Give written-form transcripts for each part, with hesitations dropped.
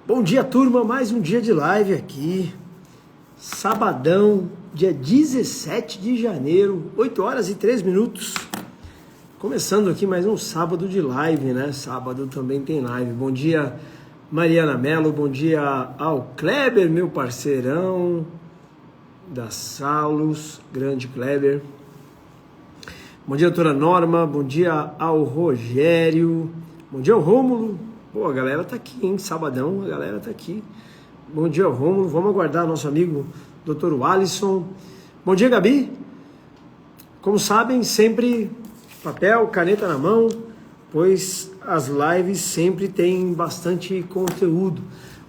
Bom dia, turma. Mais um dia de live aqui. Sabadão, dia 17 de janeiro, 8 horas e 3 minutos. Começando aqui mais um sábado de live, né? Sábado também tem live. Bom dia, Mariana Mello. Bom dia ao Kleber, meu parceirão da Salos. Grande Kleber. Bom dia, doutora Norma. Bom dia ao Rogério. Bom dia ao Rômulo. Pô, a galera tá aqui, hein? Sabadão, a galera tá aqui. Bom dia, Rômulo. Vamos aguardar nosso amigo Dr. Alisson. Bom dia, Gabi. Como sabem, sempre papel, caneta na mão, pois as lives sempre têm bastante conteúdo.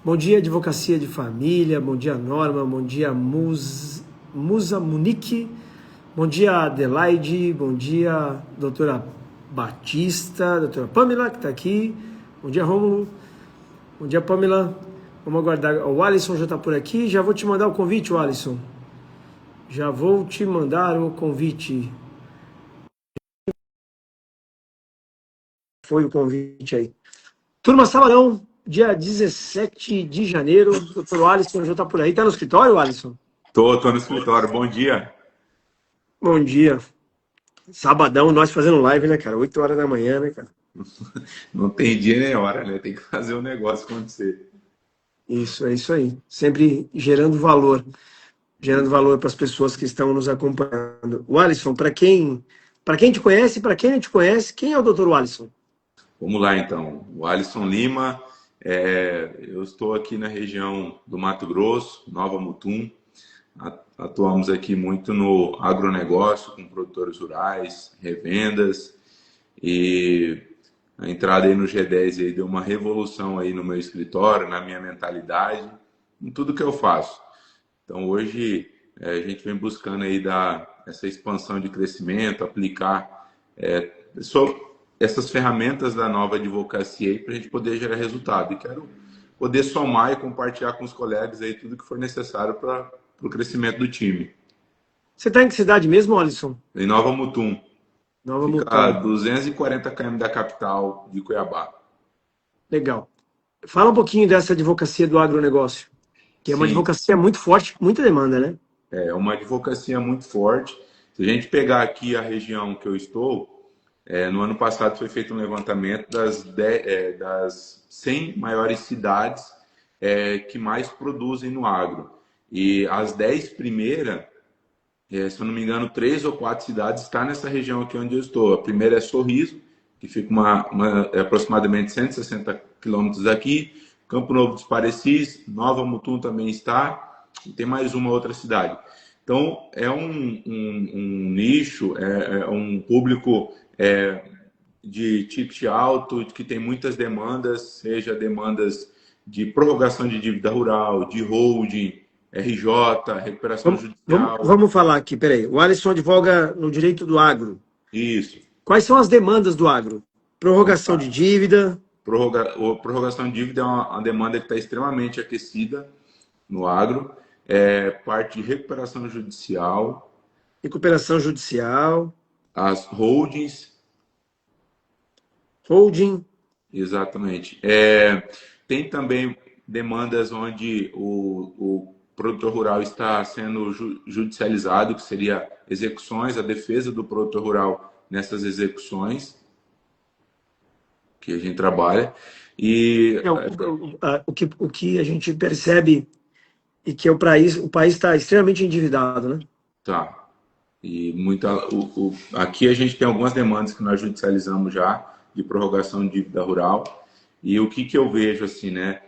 Bom dia, Advocacia de Família. Bom dia, Norma. Bom dia, Musa Munique. Bom dia, Adelaide. Bom dia, doutora Batista. Doutora Pamela, que está aqui. Bom dia, Rômulo. Bom dia, Pamela. Vamos aguardar. O Alisson já está por aqui. Já vou te mandar o convite, Alisson. Já vou te mandar o convite. Foi o convite aí. Turma, sabadão, dia 17 de janeiro. O doutor Alisson já está por aí. Está no escritório, Alisson? Tô no escritório. Bom dia. Bom dia. Sabadão, nós fazendo live, né, cara? 8 horas da manhã, né, cara? Não tem dia nem hora, né? Tem que fazer o negócio acontecer. Isso, é isso aí. Sempre gerando valor para as pessoas que estão nos acompanhando. O Alisson, para quem te conhece, para quem não te conhece, quem é o Dr. Alisson? Vamos lá, então. O Alisson Lima, eu estou aqui na região do Mato Grosso, Nova Mutum. Atuamos aqui muito no agronegócio, com produtores rurais, revendas. E a entrada aí no G10 aí deu uma revolução aí no meu escritório, na minha mentalidade, em tudo que eu faço. Então hoje a gente vem buscando aí dar essa expansão de crescimento, aplicar essas ferramentas da nova advocacia para a gente poder gerar resultado. E quero poder somar e compartilhar com os colegas aí tudo que for necessário para o crescimento do time. Você está em que cidade mesmo, Alisson? Em Nova Mutum. Nova Fica a Mutum. 240 km da capital de Cuiabá. Legal. Fala um pouquinho dessa advocacia do agronegócio, que é uma Sim, advocacia muito forte, muita demanda, né? é uma advocacia muito forte. Se a gente pegar aqui a região que eu estou, no ano passado foi feito um levantamento das 100 maiores cidades que mais produzem no agro. E as 10 primeiras, se eu não me engano, 3 ou 4 cidades estão nessa região aqui onde eu estou. A primeira é Sorriso, que fica aproximadamente 160 quilômetros daqui. Campo Novo dos Parecis, Nova Mutum também está, e tem mais uma outra cidade. Então, é um nicho, é um público de ticket alto, que tem muitas demandas, seja demandas de prorrogação de dívida rural, de holding, RJ, recuperação judicial. Vamos falar aqui, peraí. O Alisson advoga no direito do agro. Isso. Quais são as demandas do agro? Vamos Prorrogação lá. de dívida. Prorrogação de dívida é uma demanda que está extremamente aquecida no agro. Parte de recuperação judicial. Recuperação judicial. As holdings. Holding. Exatamente. Tem também demandas onde o produtor rural está sendo judicializado, que seria execuções, a defesa do produtor rural nessas execuções que a gente trabalha. E O que a gente percebe é que o país está extremamente endividado, né? tá. E aqui a gente tem algumas demandas que nós judicializamos já de prorrogação de dívida rural. E o que eu vejo assim, né?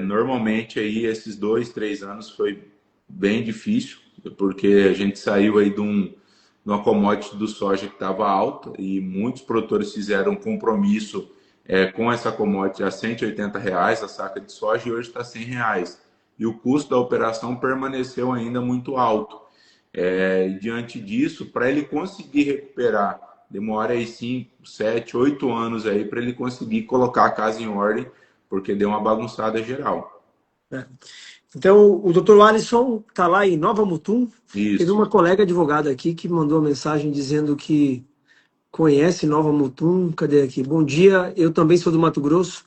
Normalmente aí esses 2, 3 anos foi bem difícil, porque a gente saiu aí de uma commodity do soja que estava alta e muitos produtores fizeram um compromisso com essa commodity a R$ 180 a saca de soja e hoje está R$ 100. E o custo da operação permaneceu ainda muito alto. Diante disso, para ele conseguir recuperar, demora aí 5, 7, 8 anos aí para ele conseguir colocar a casa em ordem, porque deu uma bagunçada geral. Então, o doutor Alisson está lá em Nova Mutum. Isso. Teve uma colega advogada aqui que mandou uma mensagem dizendo que conhece Nova Mutum. Cadê aqui? Bom dia, eu também sou do Mato Grosso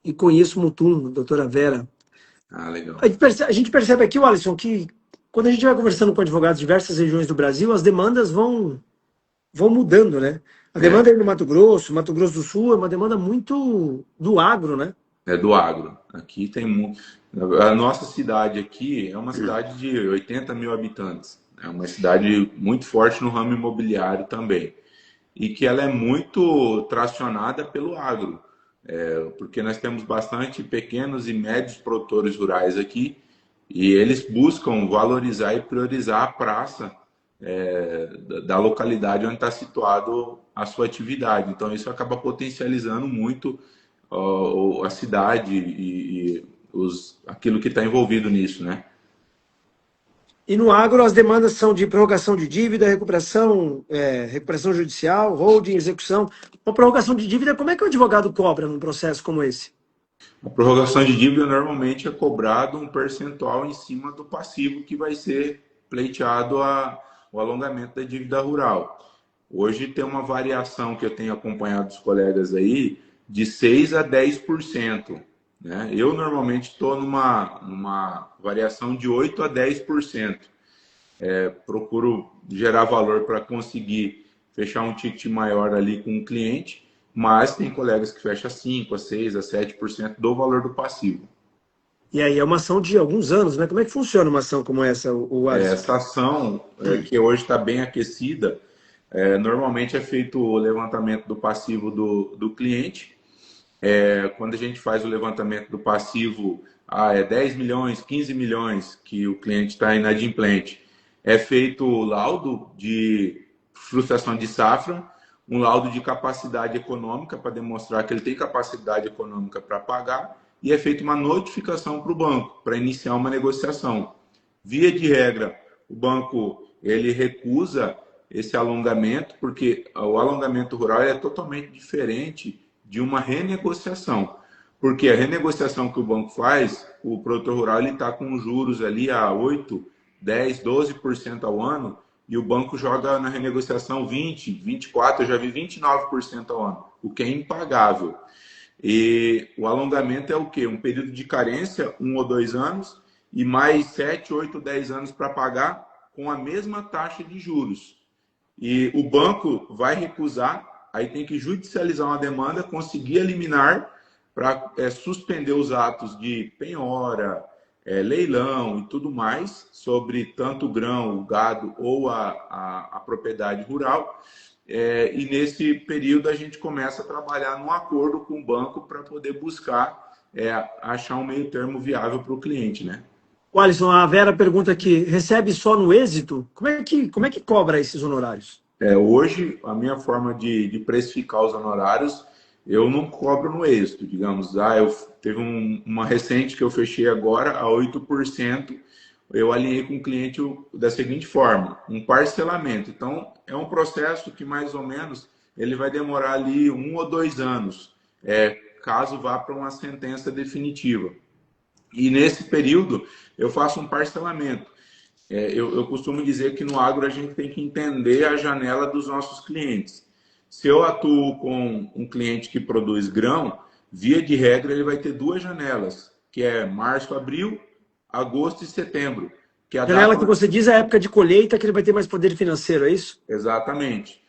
e conheço o Mutum, a doutora Vera. Ah, legal. A gente percebe aqui, Alisson, que quando a gente vai conversando com advogados de diversas regiões do Brasil, as demandas vão mudando, né? A É, demanda aí no Mato Grosso do Sul, é uma demanda muito do agro, né? é do agro. Aqui tem muito. A nossa cidade aqui é uma cidade de 80 mil habitantes. É uma cidade muito forte no ramo imobiliário também. E que ela é muito tracionada pelo agro. Porque nós temos bastante pequenos e médios produtores rurais aqui e eles buscam valorizar e priorizar a praça da localidade onde está situado a sua atividade. Então isso acaba potencializando muito a cidade aquilo que está envolvido nisso, né? E no agro, as demandas são de prorrogação de dívida, recuperação judicial, holding, execução. Uma prorrogação de dívida, como é que o advogado cobra num processo como esse? A prorrogação de dívida normalmente é cobrado um percentual em cima do passivo que vai ser pleiteado o alongamento da dívida rural. Hoje tem uma variação que eu tenho acompanhado dos colegas aí de 6 a 10%. Né? Eu normalmente estou numa variação de 8 a 10%. Procuro gerar valor para conseguir fechar um ticket maior ali com o cliente, mas tem colegas que fecham 5 a 6 a 7% do valor do passivo. E aí é uma ação de alguns anos, né? Como é que funciona uma ação como essa, o Alisson? Essa ação, que hoje está bem aquecida, normalmente é feito o levantamento do passivo do cliente. Quando a gente faz o levantamento do passivo, é 10 milhões, 15 milhões que o cliente está inadimplente, é feito o laudo de frustração de safra, um laudo de capacidade econômica para demonstrar que ele tem capacidade econômica para pagar, e é feita uma notificação para o banco para iniciar uma negociação. Via de regra, o banco ele recusa esse alongamento, porque o alongamento rural é totalmente diferente de uma renegociação. Porque a renegociação que o banco faz, o produtor rural está com juros ali a 8, 10, 12% ao ano, e o banco joga na renegociação 20, 24, eu já vi 29% ao ano, o que é impagável. E o alongamento é o quê? Um período de carência, 1 ou 2 anos, e mais 7, 8, 10 anos para pagar com a mesma taxa de juros. E o banco vai recusar, aí tem que judicializar uma demanda, conseguir eliminar para suspender os atos de penhora, leilão e tudo mais sobre tanto o grão, o gado ou a propriedade rural. E nesse período a gente começa a trabalhar num acordo com o banco para poder buscar achar um meio termo viável para o cliente, né? O Alisson, a Vera pergunta aqui, recebe só no êxito? Como é que cobra esses honorários? Hoje, a minha forma de precificar os honorários, eu não cobro no êxito, digamos. Teve uma recente que eu fechei agora a 8%, eu alinhei com o cliente da seguinte forma, um parcelamento. Então, é um processo que mais ou menos ele vai demorar ali 1 ou 2 anos, caso vá para uma sentença definitiva. E nesse período, eu faço um parcelamento. Eu costumo dizer que no agro a gente tem que entender a janela dos nossos clientes. Se eu atuo com um cliente que produz grão, via de regra ele vai ter 2 janelas, que é março, abril, agosto e setembro. Que é a Janela data. que você diz é a época de colheita, que ele vai ter mais poder financeiro, é isso? Exatamente.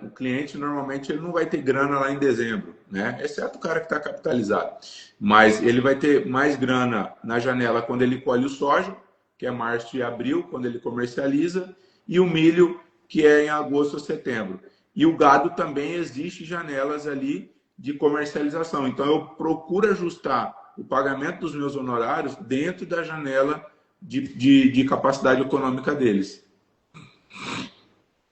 O cliente normalmente ele não vai ter grana lá em dezembro, né? Exceto o cara que está capitalizado. Mas ele vai ter mais grana na janela quando ele colhe o soja, que é março e abril, quando ele comercializa, e o milho, que é em agosto ou setembro. E o gado também existe janelas ali de comercialização. Então eu procuro ajustar o pagamento dos meus honorários dentro da janela de capacidade econômica deles.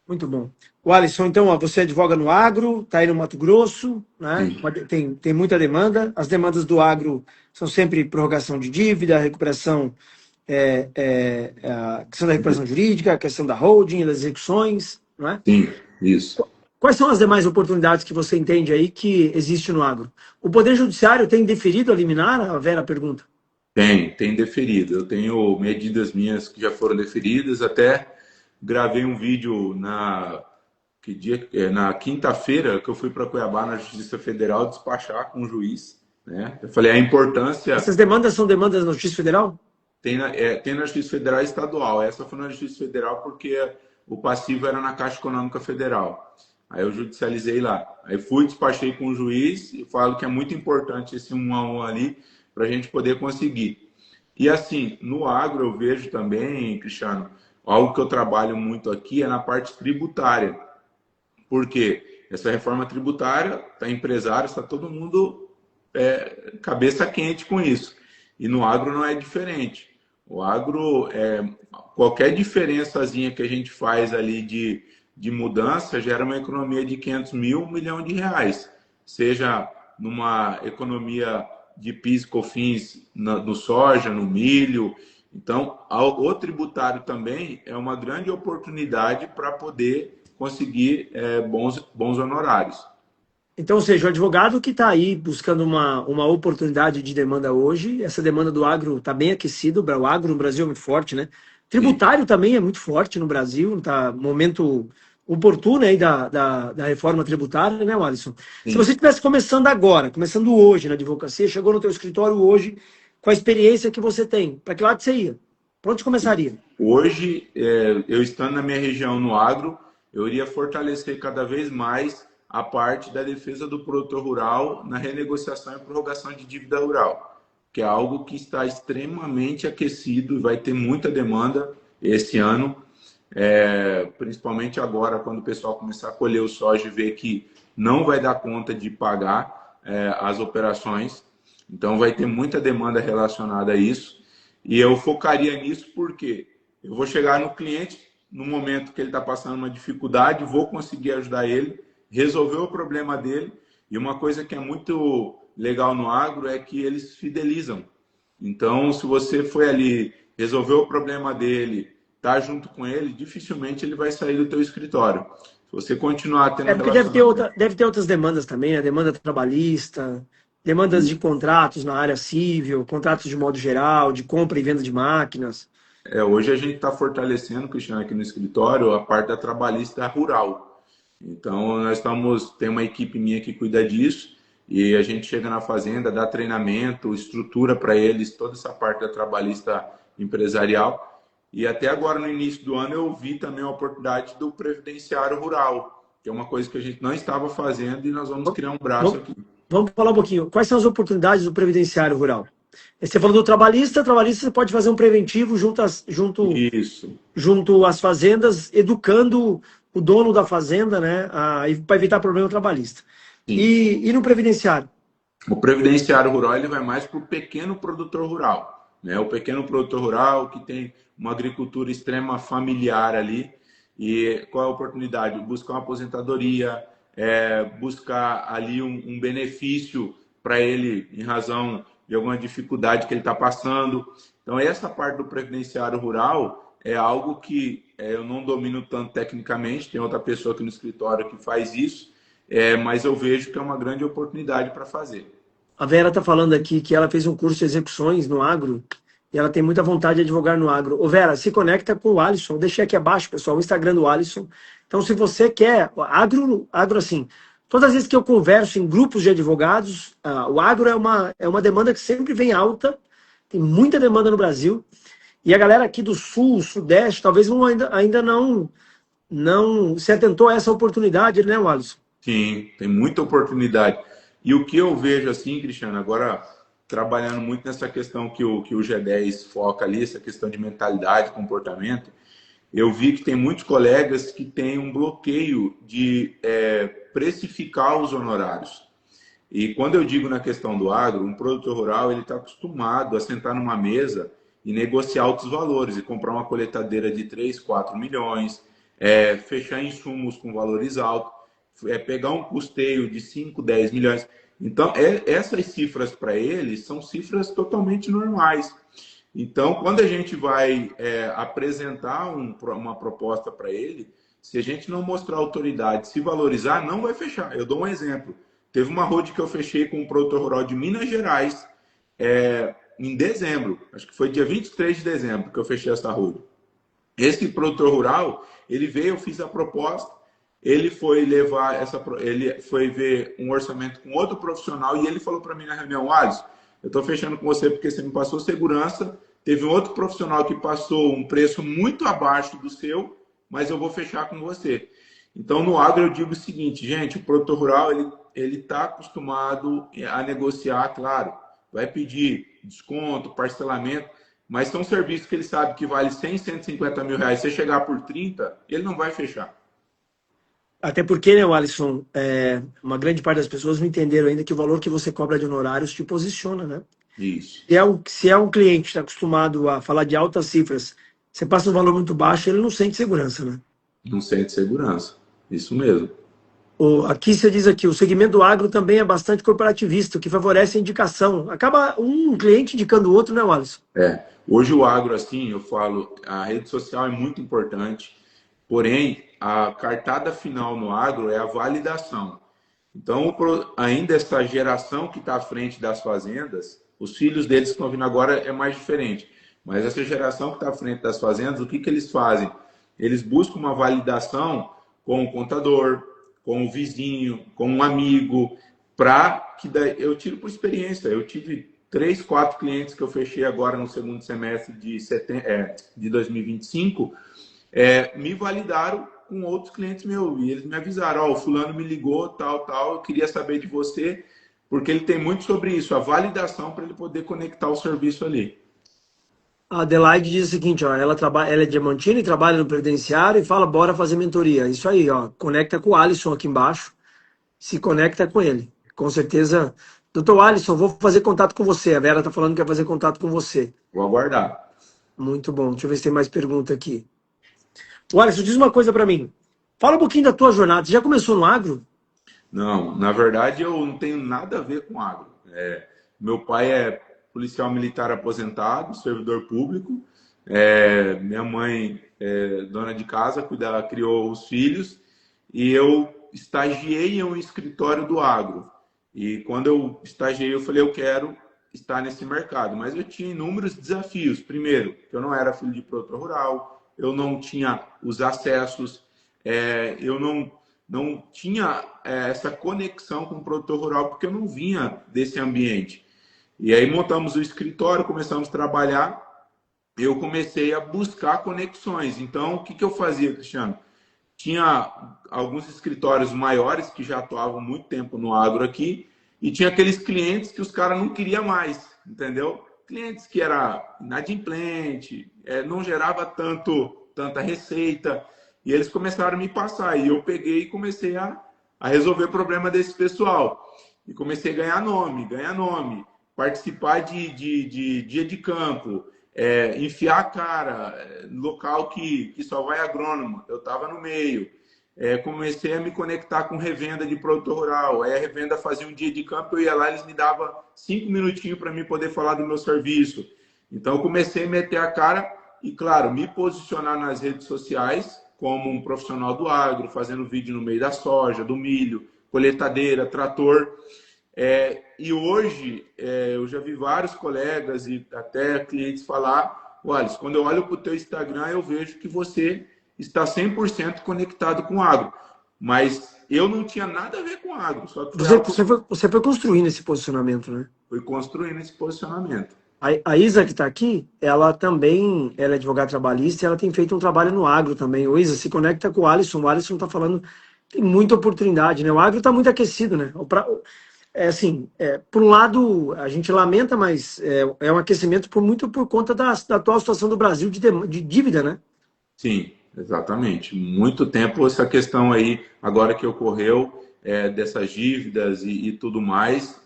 Muito bom. O Alisson, então, ó, você advoga no agro, está aí no Mato Grosso, né? Sim. Tem muita demanda. As demandas do agro são sempre prorrogação de dívida, recuperação, a questão da recuperação jurídica, a questão da holding, das execuções, não é? Sim, isso. Quais são as demais oportunidades que você entende aí que existe no agro? O Poder Judiciário tem deferido a liminar? A Vera pergunta. Tem deferido. Eu tenho medidas minhas que já foram deferidas, até gravei um vídeo na quinta-feira que eu fui para Cuiabá, na Justiça Federal, despachar com o juiz. né? Eu falei, a importância Essas demandas são demandas na Justiça Federal? tem na Justiça Federal e Estadual. Essa foi na Justiça Federal porque o passivo era na Caixa Econômica Federal. Aí eu judicializei lá. Aí fui, despachei com o juiz e falo que é muito importante esse 1 a 1 ali para a gente poder conseguir. E assim, no agro eu vejo também, Cristiano, algo que eu trabalho muito aqui é na parte tributária. Por quê? Essa reforma tributária, tá empresário, está todo mundo cabeça quente com isso. E no agro não é diferente. O agro, qualquer diferençazinha que a gente faz ali de mudança gera uma economia de 500 mil, 1 milhão de reais. Seja numa economia de PIS, COFINS no soja, no milho. Então, o tributário também é uma grande oportunidade para poder conseguir bons honorários. Então, ou seja, o advogado que está aí buscando uma oportunidade de demanda hoje, essa demanda do agro está bem aquecido, o agro no Brasil é muito forte, né? Sim, Tributário também é muito forte no Brasil, está momento oportuno aí da reforma tributária, né, Alisson? Se você sim. estivesse começando agora, começando hoje na advocacia, chegou no teu escritório hoje, com a experiência que você tem, para que lado você ia? Para onde começaria? Hoje, eu estando na minha região no agro, eu iria fortalecer cada vez mais a parte da defesa do produtor rural na renegociação e prorrogação de dívida rural, que é algo que está extremamente aquecido e vai ter muita demanda esse ano, principalmente agora, quando o pessoal começar a colher o soja e ver que não vai dar conta de pagar as operações. Então, vai ter muita demanda relacionada a isso. E eu focaria nisso porque eu vou chegar no cliente no momento que ele está passando uma dificuldade, vou conseguir ajudar ele, resolver o problema dele. E uma coisa que é muito legal no agro é que eles fidelizam. Então, se você foi ali, resolveu o problema dele, tá junto com ele, dificilmente ele vai sair do teu escritório. Se você continuar tendo É um porque relacionamento. deve ter outras demandas também, né? Demanda trabalhista, demandas de contratos na área civil, contratos de modo geral, de compra e venda de máquinas. Hoje a gente está fortalecendo, Cristiano, aqui no escritório, a parte da trabalhista rural. Então, tem uma equipe minha que cuida disso e a gente chega na fazenda, dá treinamento, estrutura para eles, toda essa parte da trabalhista empresarial. E até agora, no início do ano, eu vi também a oportunidade do previdenciário rural, que é uma coisa que a gente não estava fazendo e nós vamos criar um braço Vamos, aqui. vamos falar um pouquinho. Quais são as oportunidades do previdenciário rural? Você falou do trabalhista você pode fazer um preventivo Isso. junto às fazendas, educando o dono da fazenda, né, para evitar problema trabalhista. Sim. E no previdenciário? O previdenciário rural ele vai mais para o pequeno produtor rural, né? O pequeno produtor rural que tem uma agricultura extrema familiar ali. E qual é a oportunidade? Buscar uma aposentadoria, buscar ali um benefício para ele em razão de alguma dificuldade que ele está passando. Então, essa parte do previdenciário rural é algo que eu não domino tanto tecnicamente, tem outra pessoa aqui no escritório que faz isso, mas eu vejo que é uma grande oportunidade para fazer. A Vera está falando aqui que ela fez um curso de execuções no agro e ela tem muita vontade de advogar no agro. Ô Vera, se conecta com o Alisson. Deixei aqui abaixo, pessoal, o Instagram do Alisson. Então, se você quer agro assim, todas as vezes que eu converso em grupos de advogados, o agro é uma demanda que sempre vem alta. Tem muita demanda no Brasil. E a galera aqui do sul, sudeste, talvez ainda não se atentou a essa oportunidade, né, Alisson? Sim, tem muita oportunidade. E o que eu vejo assim, Cristiano, agora trabalhando muito nessa questão que o G10 foca ali, essa questão de mentalidade, comportamento, eu vi que tem muitos colegas que têm um bloqueio de precificar os honorários. E quando eu digo na questão do agro, um produtor rural ele está acostumado a sentar numa mesa e negociar altos valores e comprar uma coletadeira de 3, 4 milhões, fechar insumos com valores altos, pegar um custeio de 5, 10 milhões. Então, essas cifras para eles são cifras totalmente normais. Então, quando a gente vai apresentar uma proposta para ele, se a gente não mostrar autoridade, se valorizar, não vai fechar. Eu dou um exemplo. Teve uma road que eu fechei com um produtor rural de Minas Gerais em dezembro. Acho que foi dia 23 de dezembro que eu fechei essa road. Esse produtor rural, ele veio, eu fiz a proposta, ele foi levar ele foi ver um orçamento com outro profissional e ele falou para mim na reunião, Alisson, eu estou fechando com você porque você me passou segurança, teve um outro profissional que passou um preço muito abaixo do seu, mas eu vou fechar com você. Então, no agro, eu digo o seguinte, gente, o produtor rural, ele está acostumado a negociar, claro, vai pedir desconto, parcelamento, mas são serviços que ele sabe que vale 100, 150 mil reais. Se você chegar por 30, ele não vai fechar. Até porque, né, Alisson, uma grande parte das pessoas não entenderam ainda que o valor que você cobra de honorários te posiciona, né? Isso. Se é um cliente que está acostumado a falar de altas cifras, você passa um valor muito baixo, ele não sente segurança, né? Não sente segurança. Isso mesmo. Aqui você diz aqui, o segmento do agro também é bastante corporativista, o que favorece a indicação. Acaba um cliente indicando o outro, né, Alisson? Hoje o agro, assim, eu falo, a rede social é muito importante, porém, a cartada final no agro é a validação. Então, ainda essa geração que está à frente das fazendas, os filhos deles que estão vindo agora é mais diferente. Mas essa geração que está à frente das fazendas, o que, que eles fazem? Eles buscam uma validação com o contador, com o vizinho, com um amigo, para que daí, eu tiro por experiência. Eu tive 3, 4 clientes que eu fechei agora no segundo semestre de 2025, me validaram com outros clientes meus. E eles me avisaram, o fulano me ligou, tal, eu queria saber de você, porque ele tem muito sobre isso, a validação para ele poder conectar o serviço ali. A Adelaide diz o seguinte, ó, ela é diamantina e trabalha no previdenciário e fala, bora fazer mentoria. Isso aí, ó, conecta com o Alisson aqui embaixo, se conecta com ele. Com certeza, doutor Alisson, vou fazer contato com você. A Vera está falando que quer fazer contato com você. Vou aguardar. Muito bom, deixa eu ver se tem mais pergunta aqui. O Alisson, diz uma coisa para mim. Fala um pouquinho da tua jornada. Você já começou no agro? Não, na verdade eu não tenho nada a ver com agro. Meu pai é policial militar aposentado, servidor público. Minha mãe é dona de casa, criou os filhos. E eu estagiei em um escritório do agro. E quando eu estagiei, eu falei, eu quero estar nesse mercado. Mas eu tinha inúmeros desafios. Primeiro, que eu não era filho de produtor rural, eu não tinha os acessos, eu não tinha essa conexão com o produtor rural, porque eu não vinha desse ambiente. E aí montamos o escritório, começamos a trabalhar, eu comecei a buscar conexões. Então, o que, que eu fazia, Cristiano? Tinha alguns escritórios maiores que já atuavam muito tempo no agro aqui, e tinha aqueles clientes que os caras não queriam mais, entendeu? Clientes que era inadimplente, não gerava tanta receita, e eles começaram a me passar, e eu peguei e comecei a resolver o problema desse pessoal. E comecei a ganhar nome, participar de dia de campo, enfiar a cara, local que só vai agrônomo, eu estava no meio. Comecei a me conectar com revenda de produtor rural. Aí a revenda fazia um dia de campo, eu ia lá, eles me davam 5 minutinhos para mim poder falar do meu serviço. Então eu comecei a meter a cara e, claro, me posicionar nas redes sociais como um profissional do agro, fazendo vídeo no meio da soja, do milho, colheitadeira, trator. E hoje eu já vi vários colegas e até clientes falar, olha, quando eu olho para o teu Instagram, eu vejo que você está 100% conectado com o agro. Mas eu não tinha nada a ver com o agro. Só que Você foi construindo esse posicionamento, né? Fui construindo esse posicionamento. A Isa, que está aqui, ela também é advogada trabalhista e ela tem feito um trabalho no agro também. Ô, Isa, se conecta com o Alisson está falando, tem muita oportunidade, né? O agro está muito aquecido, né? Assim, por um lado, a gente lamenta, mas é um aquecimento muito por conta da atual situação do Brasil de dívida, né? Sim, exatamente. Muito tempo essa questão aí, agora que ocorreu, dessas dívidas e tudo mais,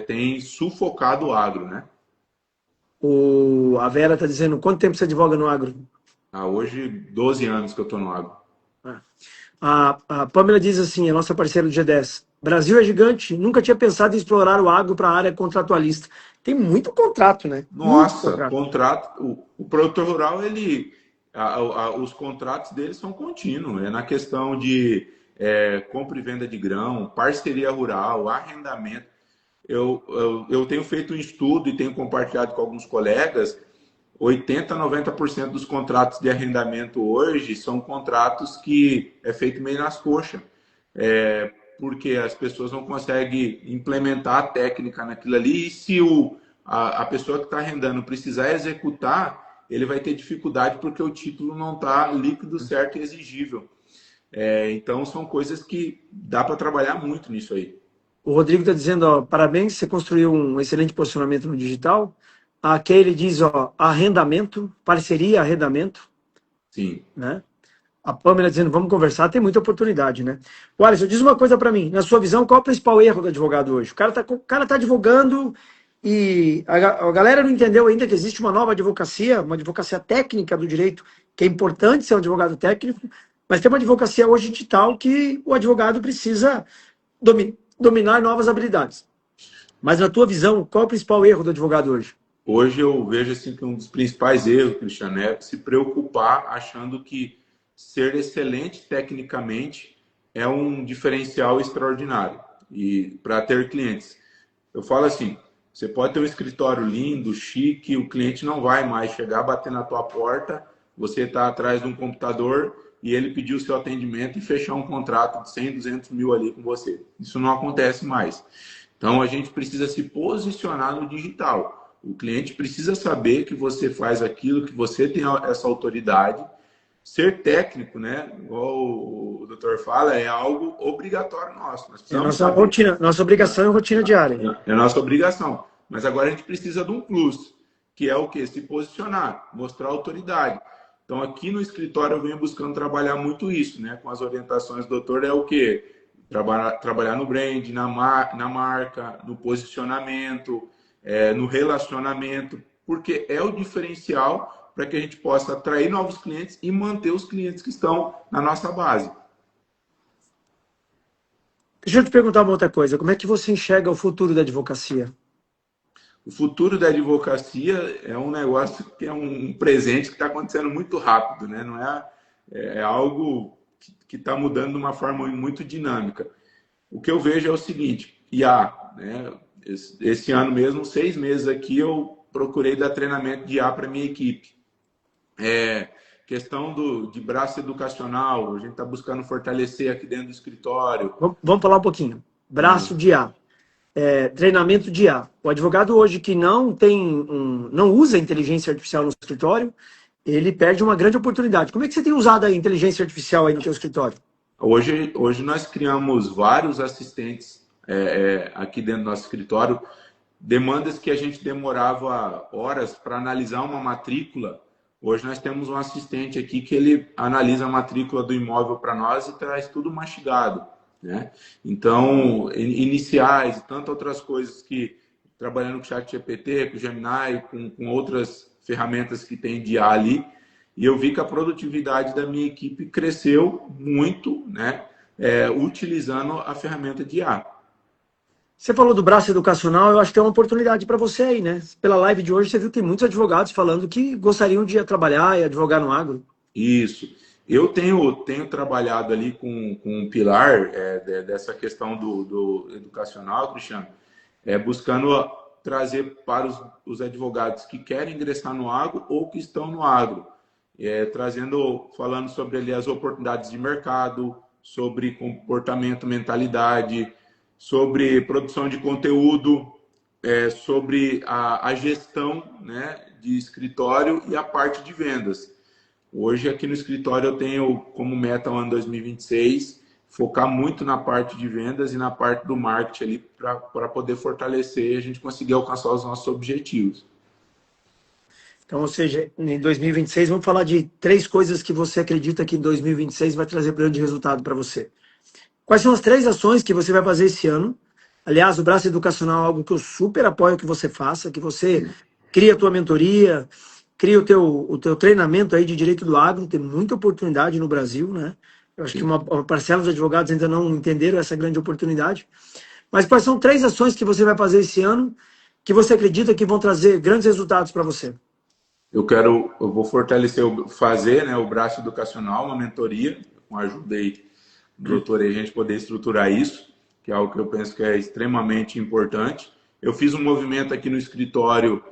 tem sufocado o agro, né? A Vera está dizendo, quanto tempo você advoga no agro? Hoje, 12 anos que eu estou no agro. A Pamela diz assim, a nossa parceira do G10, Brasil é gigante, nunca tinha pensado em explorar o agro para a área contratualista. Tem muito contrato, né? Nossa, contrato. O produtor rural, os contratos dele são contínuos. É na questão de compra e venda de grão, parceria rural, arrendamento. Eu tenho feito um estudo e tenho compartilhado com alguns colegas. 80, 90% dos contratos de arrendamento hoje são contratos que é feito meio nas coxas, porque as pessoas não conseguem implementar a técnica naquilo ali, e se a pessoa que está arrendando precisar executar, ele vai ter dificuldade porque o título não está líquido, certo e exigível. Então, são coisas que dá para trabalhar muito nisso aí. O Rodrigo está dizendo, ó, parabéns, você construiu um excelente posicionamento no digital. Aqui ele diz, ó, arrendamento, parceria, arrendamento. Sim. Né? A Pâmela dizendo, vamos conversar, tem muita oportunidade, né? O Alisson, diz uma coisa para mim, na sua visão, qual é o principal erro do advogado hoje? O cara tá advogando e a galera não entendeu ainda que existe uma nova advocacia, uma advocacia técnica do direito, que é importante ser um advogado técnico, mas tem uma advocacia hoje digital que o advogado precisa dominar novas habilidades. Mas na tua visão, qual é o principal erro do advogado hoje? Hoje eu vejo assim que um dos principais erros, Cristiano, é se preocupar achando que ser excelente tecnicamente é um diferencial extraordinário e para ter clientes. Eu falo assim, você pode ter um escritório lindo, chique, o cliente não vai mais chegar, bater na tua porta, você está atrás de um computador e ele pedir o seu atendimento e fechar um contrato de 100, 200 mil ali com você. Isso não acontece mais. Então a gente precisa se posicionar no digital. O cliente precisa saber que você faz aquilo, que você tem essa autoridade. Ser técnico, né? Igual o doutor fala, é algo obrigatório nosso. Nós precisamos nossa saber. rotina, nossa obrigação e rotina diária. É a nossa obrigação. Mas agora a gente precisa de um plus, que é o quê? Se posicionar, mostrar autoridade. Então aqui no escritório eu venho buscando trabalhar muito isso, né? Com as orientações do doutor é o quê? Trabalhar no brand, na marca, no posicionamento, no relacionamento, porque é o diferencial para que a gente possa atrair novos clientes e manter os clientes que estão na nossa base. Deixa eu te perguntar uma outra coisa. Como é que você enxerga o futuro da advocacia? O futuro da advocacia é um negócio que é um presente que está acontecendo muito rápido, né? Não é algo que está mudando de uma forma muito dinâmica. O que eu vejo é o seguinte, IA, né? Esse ano mesmo, 6 meses aqui, eu procurei dar treinamento de IA para minha equipe. Questão de braço educacional, a gente está buscando fortalecer aqui dentro do escritório. Vamos falar um pouquinho. Braço de IA. Treinamento de IA. O advogado hoje que não usa inteligência artificial no escritório, ele perde uma grande oportunidade. Como é que você tem usado a inteligência artificial aí no seu escritório? Hoje nós criamos vários assistentes aqui dentro do nosso escritório, demandas que a gente demorava horas para analisar uma matrícula. Hoje nós temos um assistente aqui que ele analisa a matrícula do imóvel para nós e traz tudo mastigado, né? Então, iniciais e tantas outras coisas que, trabalhando com o ChatGPT, com o Gemini, com outras ferramentas que tem de IA ali, e eu vi que a produtividade da minha equipe cresceu muito, né? Utilizando a ferramenta de IA. Você falou do braço educacional, eu acho que tem uma oportunidade para você aí, né? Pela live de hoje, você viu que tem muitos advogados falando que gostariam de trabalhar e advogar no agro. Isso. Eu tenho trabalhado ali com um pilar dessa questão do educacional, Cristiano, buscando trazer para os advogados que querem ingressar no agro ou que estão no agro, falando sobre ali as oportunidades de mercado, sobre comportamento, mentalidade, sobre produção de conteúdo, sobre a gestão, né, de escritório e a parte de vendas. Hoje, aqui no escritório, eu tenho como meta o ano 2026 focar muito na parte de vendas e na parte do marketing ali para poder fortalecer e a gente conseguir alcançar os nossos objetivos. Então, ou seja, em 2026, vamos falar de 3 coisas que você acredita que em 2026 vai trazer grande resultado para você. Quais são as 3 ações que você vai fazer esse ano? Aliás, o braço educacional é algo que eu super apoio que você faça, que você cria a tua mentoria, cria o teu treinamento aí de direito do agro, tem muita oportunidade no Brasil, né? Eu acho que uma parcela dos advogados ainda não entenderam essa grande oportunidade. Mas quais são 3 ações que você vai fazer esse ano que você acredita que vão trazer grandes resultados para você? Eu vou fortalecer, fazer, né, o braço educacional, uma mentoria, com a ajuda aí do doutor, a gente poder estruturar isso, que é algo que eu penso que é extremamente importante. Eu fiz um movimento aqui no escritório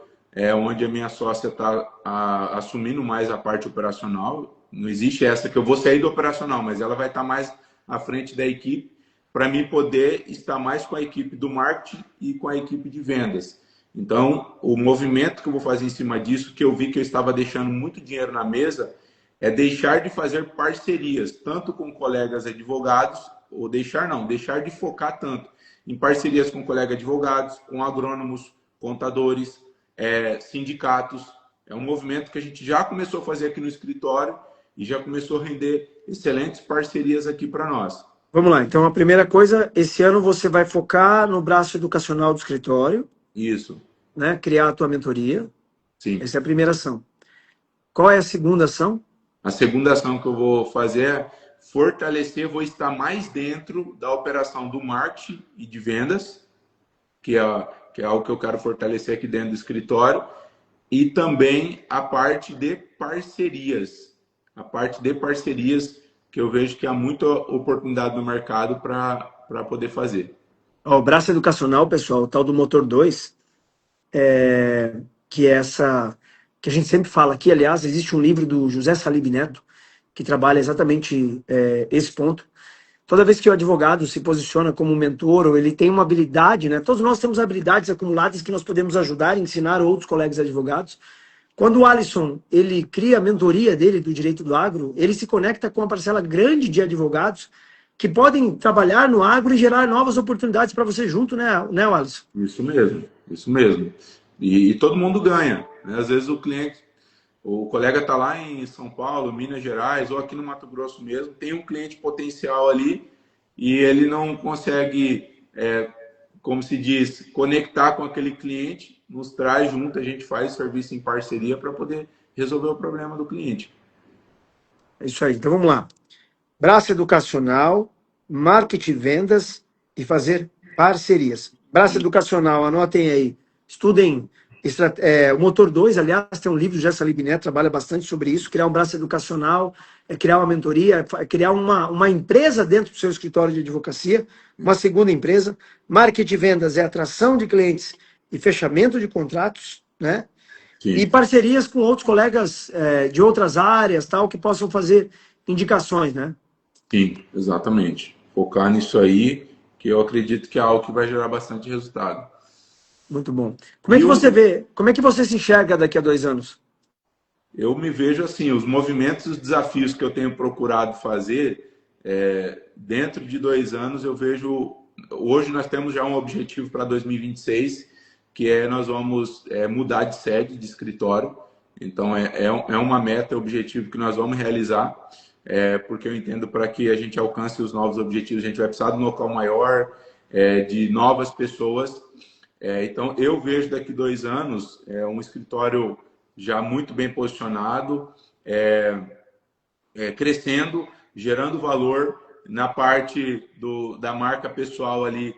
onde a minha sócia está assumindo mais a parte operacional. Não existe essa que eu vou sair do operacional, mas ela vai estar mais à frente da equipe para mim poder estar mais com a equipe do marketing e com a equipe de vendas. Então, o movimento que eu vou fazer em cima disso, que eu vi que eu estava deixando muito dinheiro na mesa, é deixar de fazer parcerias, tanto com colegas advogados, ou deixar de focar tanto em parcerias com colegas advogados, com agrônomos, contadores, sindicatos. É um movimento que a gente já começou a fazer aqui no escritório e já começou a render excelentes parcerias aqui para nós. Vamos lá, então a primeira coisa, esse ano você vai focar no braço educacional do escritório. Isso. Né? Criar a tua mentoria. Sim. Essa é a primeira ação. Qual é a segunda ação? A segunda ação que eu vou fazer é fortalecer, vou estar mais dentro da operação do marketing e de vendas, que é algo que eu quero fortalecer aqui dentro do escritório, e também a parte de parcerias. A parte de parcerias que eu vejo que há muita oportunidade no mercado para poder fazer. O braço educacional, pessoal, o tal do Motor 2, que é essa que a gente sempre fala aqui. Aliás, existe um livro do José Salib Neto que trabalha exatamente esse ponto. Toda vez que o advogado se posiciona como mentor, ou ele tem uma habilidade, né? Todos nós temos habilidades acumuladas que nós podemos ajudar e ensinar outros colegas advogados. Quando o Alisson ele cria a mentoria dele do Direito do Agro, ele se conecta com uma parcela grande de advogados que podem trabalhar no agro e gerar novas oportunidades para você junto, né, Alisson? Isso mesmo, isso mesmo. E todo mundo ganha, né? Às vezes o colega está lá em São Paulo, Minas Gerais, ou aqui no Mato Grosso mesmo, tem um cliente potencial ali e ele não consegue, como se diz, conectar com aquele cliente, nos traz junto, a gente faz serviço em parceria para poder resolver o problema do cliente. É isso aí, então vamos lá. Braço educacional, marketing e vendas e fazer parcerias. Braço educacional, anotem aí, estudem o Motor 2, aliás, tem um livro do José Salib Neto, trabalha bastante sobre isso, criar um braço educacional, criar uma mentoria, criar uma empresa dentro do seu escritório de advocacia, uma segunda empresa. Marketing e vendas é atração de clientes e fechamento de contratos, né? Sim. E parcerias com outros colegas de outras áreas, tal, que possam fazer indicações, né? Sim, exatamente. Focar nisso aí, que eu acredito que é algo que vai gerar bastante resultado. Muito bom. Como é que você vê, como é que você se enxerga daqui a 2 anos? Eu me vejo assim, os movimentos, os desafios que eu tenho procurado fazer, dentro de 2 anos eu vejo, hoje nós temos já um objetivo para 2026, que nós vamos mudar de sede, de escritório. Então é uma meta, objetivo que nós vamos realizar, porque eu entendo para que a gente alcance os novos objetivos, a gente vai precisar de um local maior, de novas pessoas. Então, eu vejo daqui 2 anos um escritório já muito bem posicionado, crescendo, gerando valor na parte da marca pessoal ali.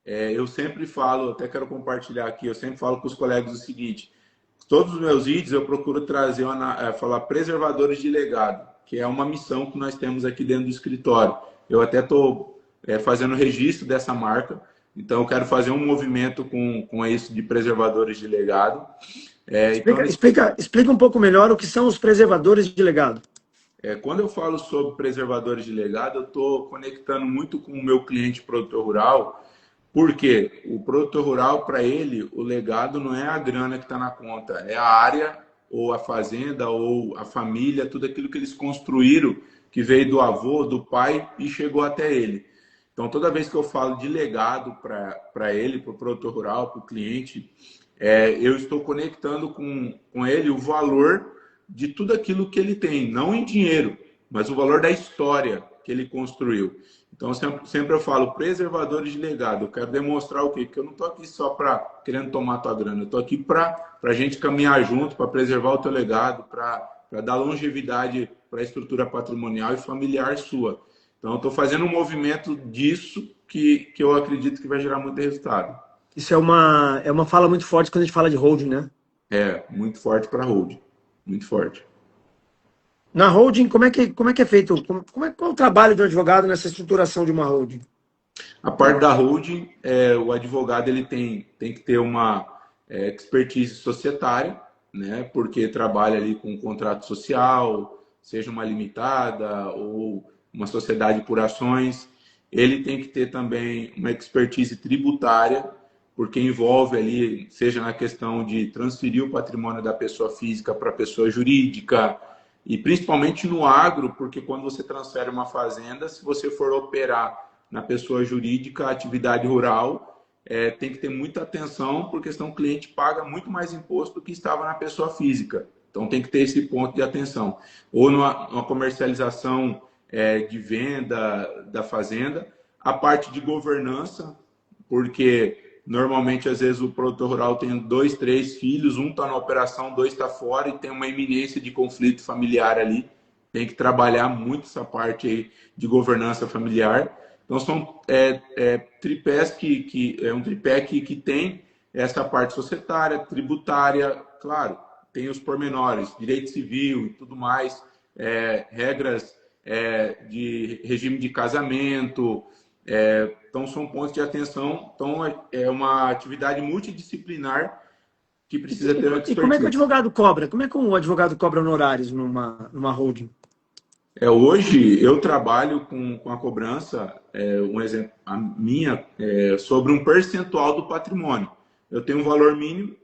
Eu sempre falo, até quero compartilhar aqui, eu sempre falo com os colegas o seguinte: todos os meus vídeos eu procuro trazer, falar preservadores de legado, que é uma missão que nós temos aqui dentro do escritório. Eu até estou fazendo registro dessa marca. Então, eu quero fazer um movimento com isso de preservadores de legado. Explica um pouco melhor o que são os preservadores de legado. Quando eu falo sobre preservadores de legado, eu estou conectando muito com o meu cliente produtor rural, porque o produtor rural, para ele, o legado não é a grana que está na conta, é a área, ou a fazenda, ou a família, tudo aquilo que eles construíram, que veio do avô, do pai e chegou até ele. Então, toda vez que eu falo de legado para ele, para o produtor rural, para o cliente, eu estou conectando com ele o valor de tudo aquilo que ele tem, não em dinheiro, mas o valor da história que ele construiu. Então, sempre eu falo preservadores de legado. Eu quero demonstrar o quê? Que eu não estou aqui só para querendo tomar a tua grana, eu estou aqui para a gente caminhar junto, para preservar o teu legado, para dar longevidade para a estrutura patrimonial e familiar sua. Então, eu estou fazendo um movimento disso que eu acredito que vai gerar muito resultado. Isso é uma fala muito forte quando a gente fala de holding, né? Muito forte para holding. Muito forte. Na holding, como é que é feito? Qual é o trabalho do advogado nessa estruturação de uma holding? A parte da holding, o advogado ele tem que ter expertise societária, né? Porque trabalha ali com um contrato social, seja uma limitada ou uma sociedade por ações. Ele tem que ter também uma expertise tributária, porque envolve ali, seja na questão de transferir o patrimônio da pessoa física para a pessoa jurídica, e principalmente no agro, porque quando você transfere uma fazenda, se você for operar na pessoa jurídica, a atividade rural, tem que ter muita atenção, porque senão o cliente paga muito mais imposto do que estava na pessoa física. Então tem que ter esse ponto de atenção. Ou numa comercialização de venda da fazenda, a parte de governança, porque normalmente às vezes o produtor rural tem 2, 3 filhos, um está na operação, 2 está fora e tem uma iminência de conflito familiar ali. Tem que trabalhar muito essa parte aí de governança familiar. Então são tripés que é um tripé que tem essa parte societária, tributária, claro, tem os pormenores, direito civil e tudo mais, regras de regime de casamento, então são pontos de atenção. Então é uma atividade multidisciplinar que precisa ter uma expertise. E como é que o advogado cobra? Como é que um advogado cobra honorários numa holding? Hoje eu trabalho com a cobrança, um exemplo, a minha, sobre um percentual do patrimônio. Eu tenho um valor mínimo,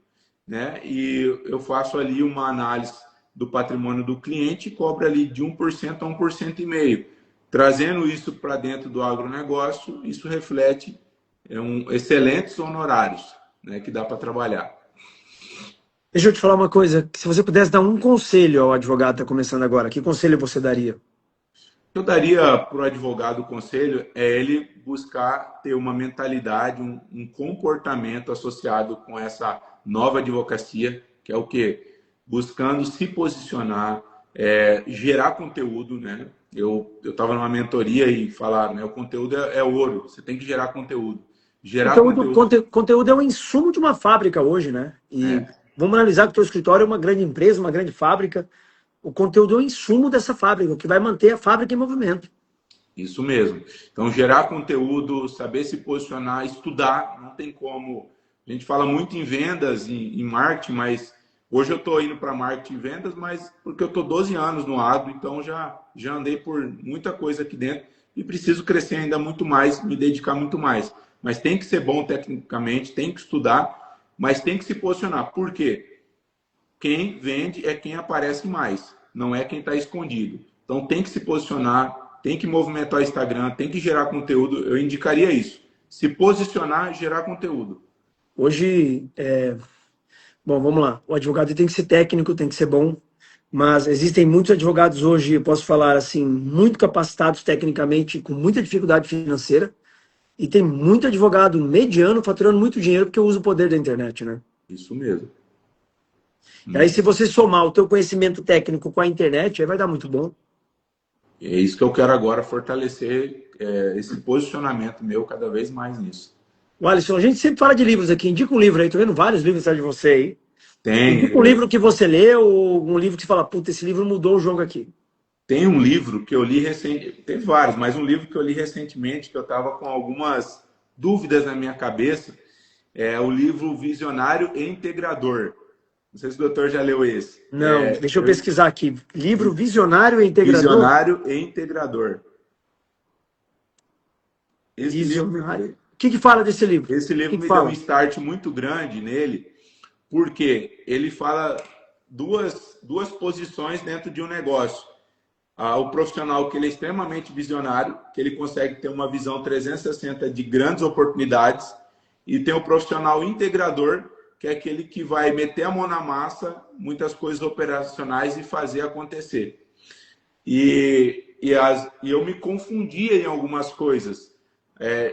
né? E eu faço ali uma análise do patrimônio do cliente e cobro ali de 1% a 1,5%. Trazendo isso para dentro do agronegócio, isso reflete excelentes honorários, né, que dá para trabalhar. Deixa eu te falar uma coisa, se você pudesse dar um conselho ao advogado que está começando agora, que conselho você daria? Eu daria para o advogado o conselho ele buscar ter uma mentalidade, um comportamento associado com essa nova advocacia, que é o quê? Buscando se posicionar, gerar conteúdo, né? Eu estava numa mentoria e falaram, né, o conteúdo é ouro, você tem que gerar conteúdo. Conteúdo é o insumo de uma fábrica hoje, né? E vamos analisar que o teu escritório é uma grande empresa, uma grande fábrica. O conteúdo é o insumo dessa fábrica, o que vai manter a fábrica em movimento. Isso mesmo. Então, gerar conteúdo, saber se posicionar, estudar, não tem como. A gente fala muito em vendas, em marketing, mas hoje eu estou indo para marketing e vendas, mas porque eu estou 12 anos no agro, então já andei por muita coisa aqui dentro e preciso crescer ainda muito mais, me dedicar muito mais. Mas tem que ser bom tecnicamente, tem que estudar, mas tem que se posicionar. Por quê? Quem vende é quem aparece mais, não é quem está escondido. Então tem que se posicionar, tem que movimentar o Instagram, tem que gerar conteúdo. Eu indicaria isso. Se posicionar, gerar conteúdo. Hoje, bom, vamos lá. O advogado tem que ser técnico, tem que ser bom, mas existem muitos advogados hoje, eu posso falar assim, muito capacitados tecnicamente, com muita dificuldade financeira, e tem muito advogado mediano faturando muito dinheiro porque usa o poder da internet, né? Isso mesmo. E aí, se você somar o teu conhecimento técnico com a internet, aí vai dar muito bom. É isso que eu quero agora, fortalecer esse posicionamento meu cada vez mais nisso. O Alisson, a gente sempre fala de livros aqui. Indica um livro aí. Tô vendo vários livros atrás de você aí. Tem. Indica um livro que você leu ou um livro que você fala, puta, esse livro mudou o jogo aqui. Tem um livro que eu li recentemente, tem vários, mas um livro que eu li recentemente, que eu estava com algumas dúvidas na minha cabeça, é o livro Visionário e Integrador. Não sei se o doutor já leu esse. Não, deixa eu pesquisar aqui. Livro Visionário e Integrador. Visionário e Integrador. Visionário. O que fala desse livro? Esse livro me deu um start muito grande nele, porque ele fala duas posições dentro de um negócio. O profissional que ele é extremamente visionário, que ele consegue ter uma visão 360 de grandes oportunidades, e tem o profissional integrador, que é aquele que vai meter a mão na massa, muitas coisas operacionais e fazer acontecer. E eu me confundia em algumas coisas.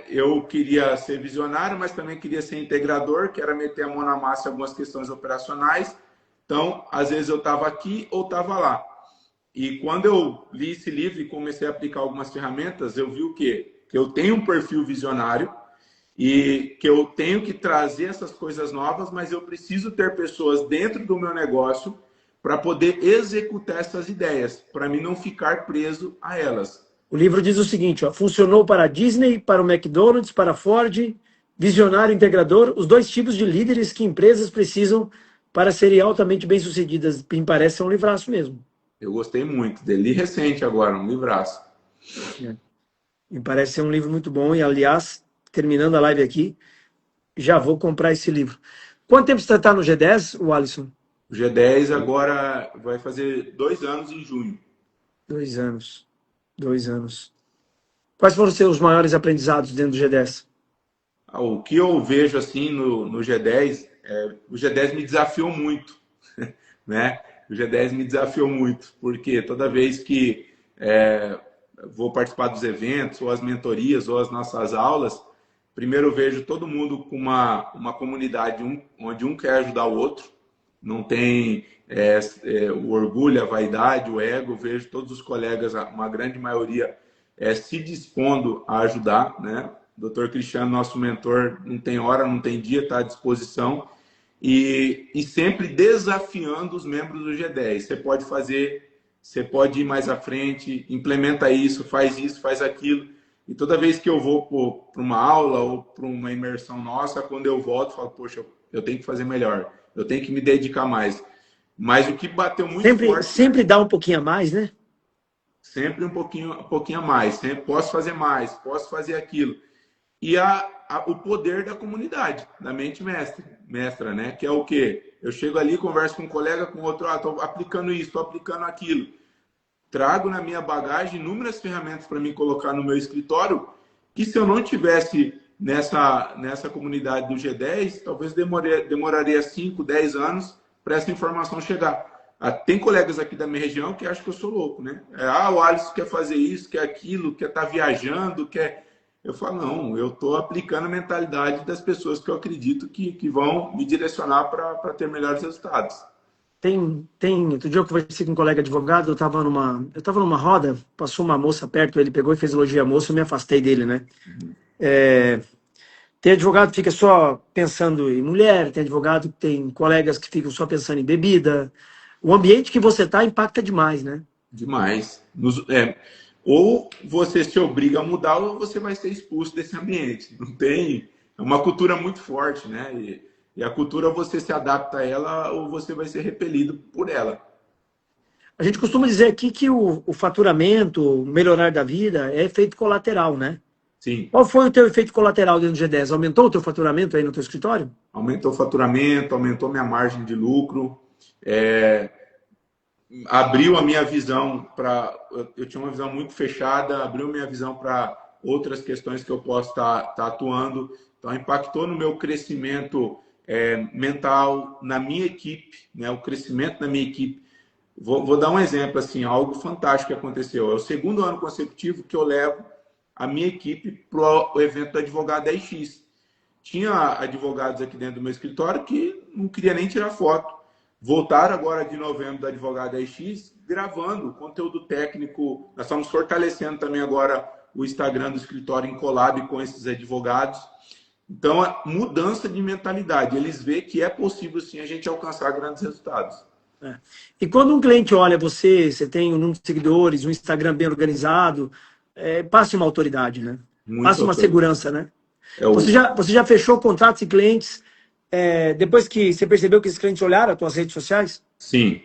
Eu queria ser visionário, mas também queria ser integrador, que era meter a mão na massa em algumas questões operacionais. Então, às vezes eu estava aqui ou estava lá. E quando eu li esse livro e comecei a aplicar algumas ferramentas, eu vi o quê? Que eu tenho um perfil visionário e que eu tenho que trazer essas coisas novas, mas eu preciso ter pessoas dentro do meu negócio para poder executar essas ideias, para mim não ficar preso a elas. O livro diz o seguinte, ó, funcionou para a Disney, para o McDonald's, para a Ford Visionário integrador, os dois tipos de líderes que empresas precisam para serem altamente bem-sucedidas. Me parece um livraço mesmo. Eu gostei muito dele. Recente agora, um livraço. É. Me parece ser um livro muito bom. E, aliás, terminando a live aqui, já vou comprar esse livro. Quanto tempo você está no G10, o Alisson? O G10 agora vai fazer 2 anos em junho. 2 anos. 2 anos. Quais foram os seus maiores aprendizados dentro do G10? O que eu vejo assim no G10, o G10 me desafiou muito, né? O G10 me desafiou muito, porque toda vez que vou participar dos eventos, ou as mentorias, ou as nossas aulas, primeiro eu vejo todo mundo com uma comunidade onde um quer ajudar o outro, não tem o orgulho, a vaidade, o ego. Eu vejo todos os colegas, uma grande maioria, se dispondo a ajudar, né? O Dr. Cristiano, nosso mentor, não tem hora, não tem dia, está à disposição. E sempre desafiando os membros do G10. Você pode fazer, você pode ir mais à frente, implementa isso, faz aquilo. E toda vez que eu vou para uma aula ou para uma imersão nossa, quando eu volto, eu falo, poxa, eu tenho que fazer melhor, eu tenho que me dedicar mais. Mas o que bateu muito forte... Sempre dá um pouquinho a mais, né? Sempre um pouquinho a mais. Sempre posso fazer mais, posso fazer aquilo. E o poder da comunidade, da mente mestra, né? Que é o quê? Eu chego ali, converso com um colega, com outro, estou aplicando isso, estou aplicando aquilo. Trago na minha bagagem inúmeras ferramentas para me colocar no meu escritório, que se eu não tivesse nessa comunidade do G10, talvez demoraria 5, 10 anos para essa informação chegar. Tem colegas aqui da minha região que acham que eu sou louco, né? O Alisson quer fazer isso, quer aquilo, quer estar viajando, quer... Eu falo, não, eu estou aplicando a mentalidade das pessoas que eu acredito que vão me direcionar para ter melhores resultados. Outro dia eu conversei com um colega advogado, eu estava numa roda, passou uma moça perto, ele pegou e fez elogio à moça, eu me afastei dele, né? Tem advogado que fica só pensando em mulher, tem advogado que tem colegas que ficam só pensando em bebida. O ambiente que você está impacta demais, né? Demais. Ou você se obriga a mudar, ou você vai ser expulso desse ambiente. Não tem... É uma cultura muito forte, né? E a cultura, você se adapta a ela, ou você vai ser repelido por ela. A gente costuma dizer aqui que o faturamento, o melhorar da vida, é efeito colateral, né? Sim. Qual foi o teu efeito colateral dentro do G10? Aumentou o teu faturamento aí no teu escritório? Aumentou o faturamento, aumentou minha margem de lucro, abriu a minha visão para... Eu tinha uma visão muito fechada, abriu minha visão para outras questões que eu posso estar atuando. Então, impactou no meu crescimento mental, na minha equipe, né? O crescimento da minha equipe. Vou dar um exemplo, assim, algo fantástico que aconteceu. É o segundo ano consecutivo que eu levo a minha equipe para o evento do Advogado 10X. Tinha advogados aqui dentro do meu escritório que não queria nem tirar foto. Voltaram agora de novembro do Advogado 10X, gravando conteúdo técnico. Nós estamos fortalecendo também agora o Instagram do escritório em collab com esses advogados. Então, a mudança de mentalidade. Eles veem que é possível, sim, a gente alcançar grandes resultados. E quando um cliente olha você tem um número de seguidores, um Instagram bem organizado, passa uma autoridade, né? Passa uma segurança, né? Você já fechou contratos e clientes depois que você percebeu que esses clientes olharam as tuas redes sociais? Sim.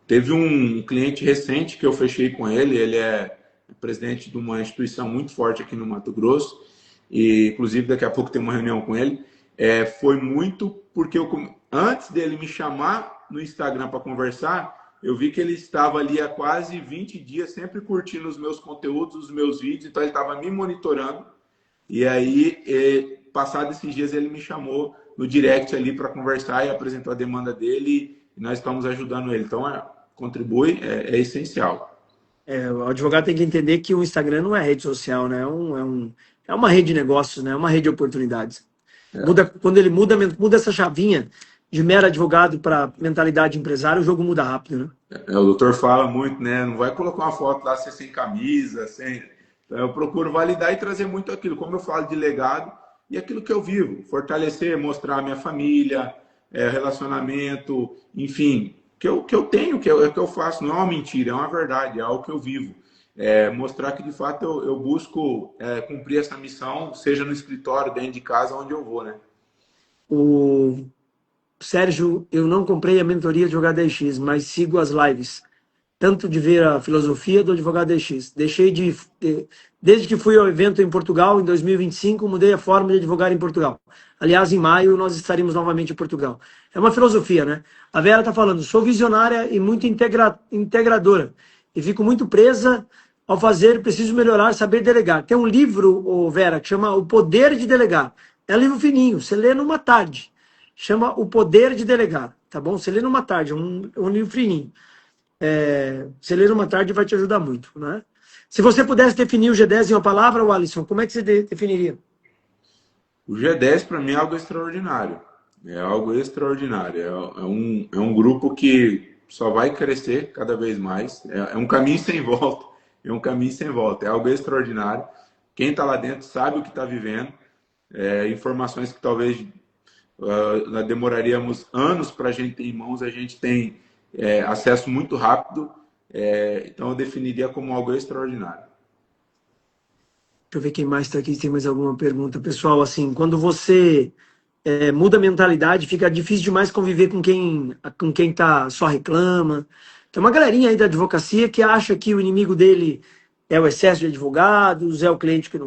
Teve um cliente recente que eu fechei com ele. Ele é presidente de uma instituição muito forte aqui no Mato Grosso. E, inclusive, daqui a pouco tem uma reunião com ele. Foi muito porque antes dele me chamar no Instagram para conversar, eu vi que ele estava ali há quase 20 dias, sempre curtindo os meus conteúdos, os meus vídeos. Então, ele estava me monitorando. E aí, passado esses dias, ele me chamou no direct ali para conversar e apresentou a demanda dele. E nós estamos ajudando ele. Então, contribui, é essencial. O advogado tem que entender que o Instagram não é rede social, né? É uma rede de negócios, né? É uma rede de oportunidades. Quando ele muda essa chavinha de mero advogado para mentalidade de empresário, o jogo muda rápido, né? O doutor fala muito, né? Não vai colocar uma foto lá sem camisa, sem... Então, eu procuro validar e trazer muito aquilo, como eu falo de legado, e aquilo que eu vivo. Fortalecer, mostrar a minha família, relacionamento, enfim, que eu tenho, que eu faço. Não é uma mentira, é uma verdade, é algo que eu vivo. mostrar que de fato eu busco cumprir essa missão, seja no escritório, dentro de casa, onde eu vou, né? O Sérgio, eu não comprei a mentoria de Jogada X, mas sigo as lives, tanto de ver a filosofia do Advogado X. Desde que fui ao evento em Portugal, em 2025, mudei a forma de advogar em Portugal. Aliás, em maio, nós estaremos novamente em Portugal. É uma filosofia, né? A Vera está falando, sou visionária e muito integradora. E fico muito presa ao fazer, preciso melhorar, saber delegar. Tem um livro, Vera, que chama O Poder de Delegar. É um livro fininho, você lê numa tarde. Chama O Poder de Delegar, tá bom? Você lê numa tarde, é um livro fininho. Você ler uma tarde vai te ajudar muito, né? Se você pudesse definir o G10 em uma palavra, Alisson, como é que você definiria? O G10 para mim é algo extraordinário. É algo extraordinário. É um grupo que só vai crescer cada vez mais. É um caminho sem volta. É um caminho sem volta. É algo extraordinário. Quem está lá dentro sabe o que está vivendo. Informações que talvez demoraríamos anos para a gente ter em mãos, a gente tem acesso muito rápido. Então eu definiria como algo extraordinário. Deixa eu ver quem mais está aqui, se tem mais alguma pergunta. Pessoal, assim, quando você muda a mentalidade, fica difícil demais conviver com quem tá, só reclama. Tem uma galerinha aí da advocacia que acha que o inimigo dele é o excesso de advogados, é o cliente que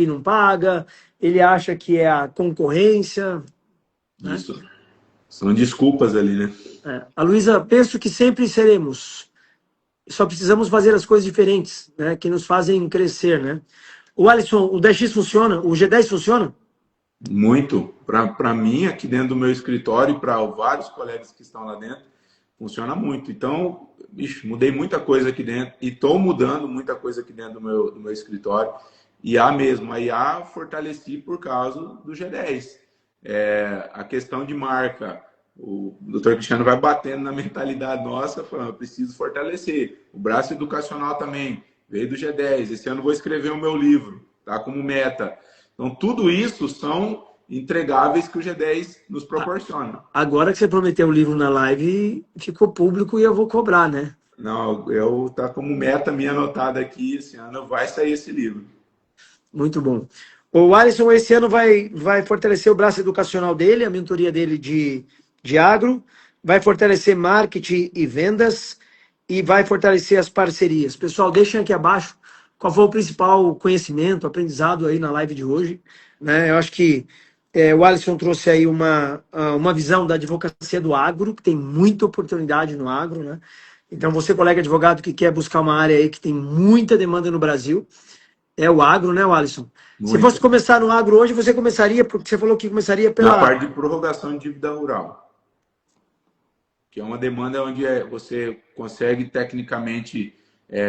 não paga, ele acha que é a concorrência. Né? Isso. São desculpas ali, né? A Luísa, penso que sempre seremos. Só precisamos fazer as coisas diferentes, né? Que nos fazem crescer, né? O Alisson, o 10X funciona? O G10 funciona? Muito. Para mim, aqui dentro do meu escritório e para vários colegas que estão lá dentro, funciona muito. Então, mudei muita coisa aqui dentro e estou mudando muita coisa aqui dentro do meu escritório. E a IA fortaleci por causa do G10. A questão de marca, o doutor Cristiano vai batendo na mentalidade nossa, falando, eu preciso fortalecer. O braço educacional também veio do G10. Esse ano vou escrever o meu livro, tá? Como meta. Então, tudo isso são entregáveis que o G10 nos proporciona. Agora que você prometeu o livro na live, ficou público e eu vou cobrar, né? Não, tá como meta minha anotada aqui, esse ano vai sair esse livro. Muito bom. O Alisson, esse ano vai fortalecer o braço educacional dele, a mentoria dele de agro, vai fortalecer marketing e vendas e vai fortalecer as parcerias. Pessoal, deixem aqui abaixo qual foi o principal conhecimento, aprendizado aí na live de hoje. Né? Eu acho que o Alisson trouxe aí uma visão da advocacia do agro, que tem muita oportunidade no agro. Né? Então, você, colega advogado que quer buscar uma área aí que tem muita demanda no Brasil, é o agro, né, Alisson? Muito. Se fosse começar no agro hoje, você começaria, porque você falou que começaria pela... Na parte de prorrogação de dívida rural. Que é uma demanda onde você consegue, tecnicamente,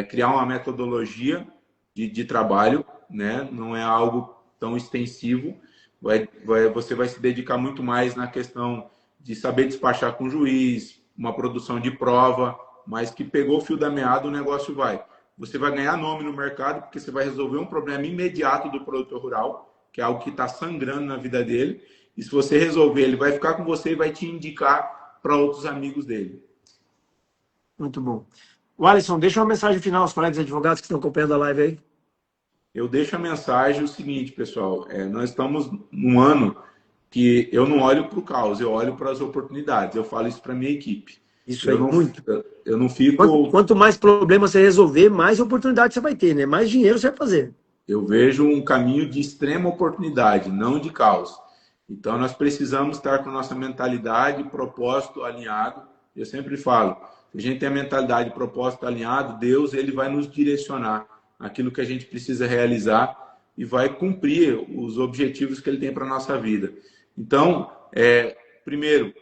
criar uma metodologia de trabalho, né? Não é algo tão extensivo. Você vai se dedicar muito mais na questão de saber despachar com o juiz, uma produção de prova, mas que pegou o fio da meada, o negócio vai. Você vai ganhar nome no mercado, porque você vai resolver um problema imediato do produtor rural, que é algo que está sangrando na vida dele. E se você resolver, ele vai ficar com você e vai te indicar para outros amigos dele. Muito bom. O Alisson, deixa uma mensagem final aos colegas advogados que estão acompanhando a live aí. Eu deixo a mensagem o seguinte, pessoal. Nós estamos num ano que eu não olho para o caos, eu olho para as oportunidades. Eu falo isso para a minha equipe. Isso aí, muito. Eu não fico... Quanto mais problemas você resolver, mais oportunidade você vai ter, né? Mais dinheiro você vai fazer. Eu vejo um caminho de extrema oportunidade, não de caos. Então, nós precisamos estar com nossa mentalidade, propósito alinhado. Eu sempre falo, se a gente tem a mentalidade, propósito alinhado, Deus ele vai nos direcionar aquilo que a gente precisa realizar e vai cumprir os objetivos que ele tem para a nossa vida. Então, primeiro,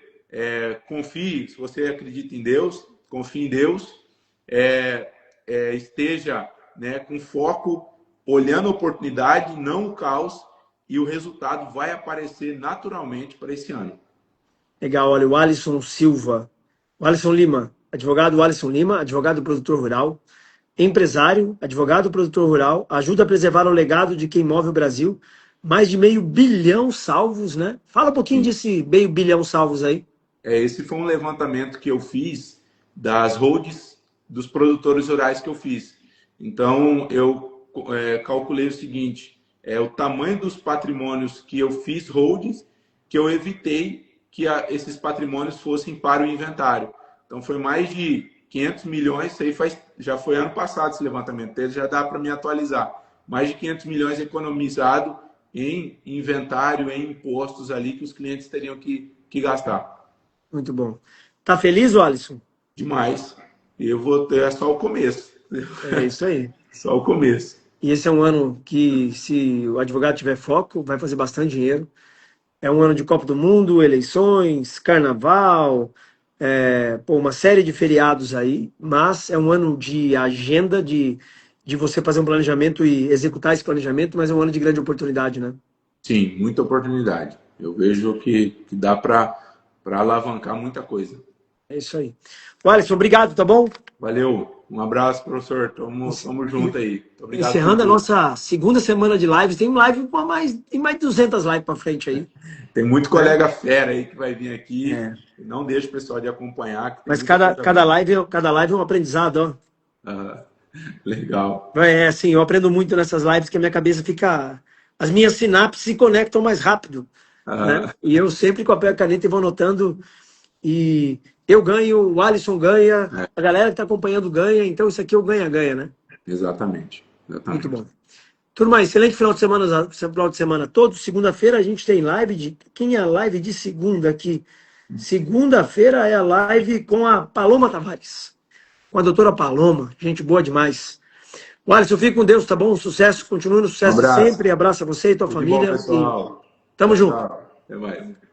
confie, se você acredita em Deus, confie em Deus, esteja, né, com foco, olhando a oportunidade, não o caos, e o resultado vai aparecer naturalmente para esse ano. Legal, olha, o Alisson Silva, o Alisson Lima, advogado Alisson Lima, advogado produtor rural, empresário, advogado produtor rural, ajuda a preservar o legado de quem move o Brasil, mais de 500 milhão salvos, né? Fala um pouquinho desse 500 milhão salvos aí. Esse foi um levantamento que eu fiz das holds dos produtores rurais que eu fiz. Então, eu calculei o seguinte, o tamanho dos patrimônios que eu fiz holdings, que eu evitei que esses patrimônios fossem para o inventário. Então, foi mais de 500 milhões, isso aí já foi ano passado esse levantamento dele, já dá para me atualizar. Mais de 500 milhões economizado em inventário, em impostos ali que os clientes teriam que gastar. Muito bom. Tá feliz, Alisson? Demais. Eu vou ter só o começo. É isso aí. Só o começo. E esse é um ano que, se o advogado tiver foco, vai fazer bastante dinheiro. É um ano de Copa do Mundo, eleições, carnaval, uma série de feriados aí, mas é um ano de agenda, de você fazer um planejamento e executar esse planejamento, mas é um ano de grande oportunidade, né? Sim, muita oportunidade. Eu vejo que dá para alavancar muita coisa. É isso aí. Alisson, obrigado, tá bom? Valeu. Um abraço, professor. Tamo junto aí. Obrigado. Encerrando a nossa segunda semana de lives. Tem live tem mais de 200 lives para frente aí. Tem muito colega fera aí que vai vir aqui. Não deixa o pessoal de acompanhar. Mas cada live é um aprendizado, ó. Legal. Assim, eu aprendo muito nessas lives que a minha cabeça fica... As minhas sinapses se conectam mais rápido. Né? E eu sempre com papel e caneta vou anotando. E eu ganho, o Alisson ganha, a galera que está acompanhando ganha. Então isso aqui é o ganha-ganha, né? Exatamente. Muito bom. Turma, excelente final de semana todo. Segunda-feira a gente tem live quem é a live de segunda aqui? Segunda-feira é a live com a Paloma Tavares. Com a doutora Paloma. Gente boa demais. Alisson, fique com Deus, tá bom? Sucesso, continue no sucesso sempre. Abraço a você e tua família. Bom, pessoal. Tamo junto. Até mais.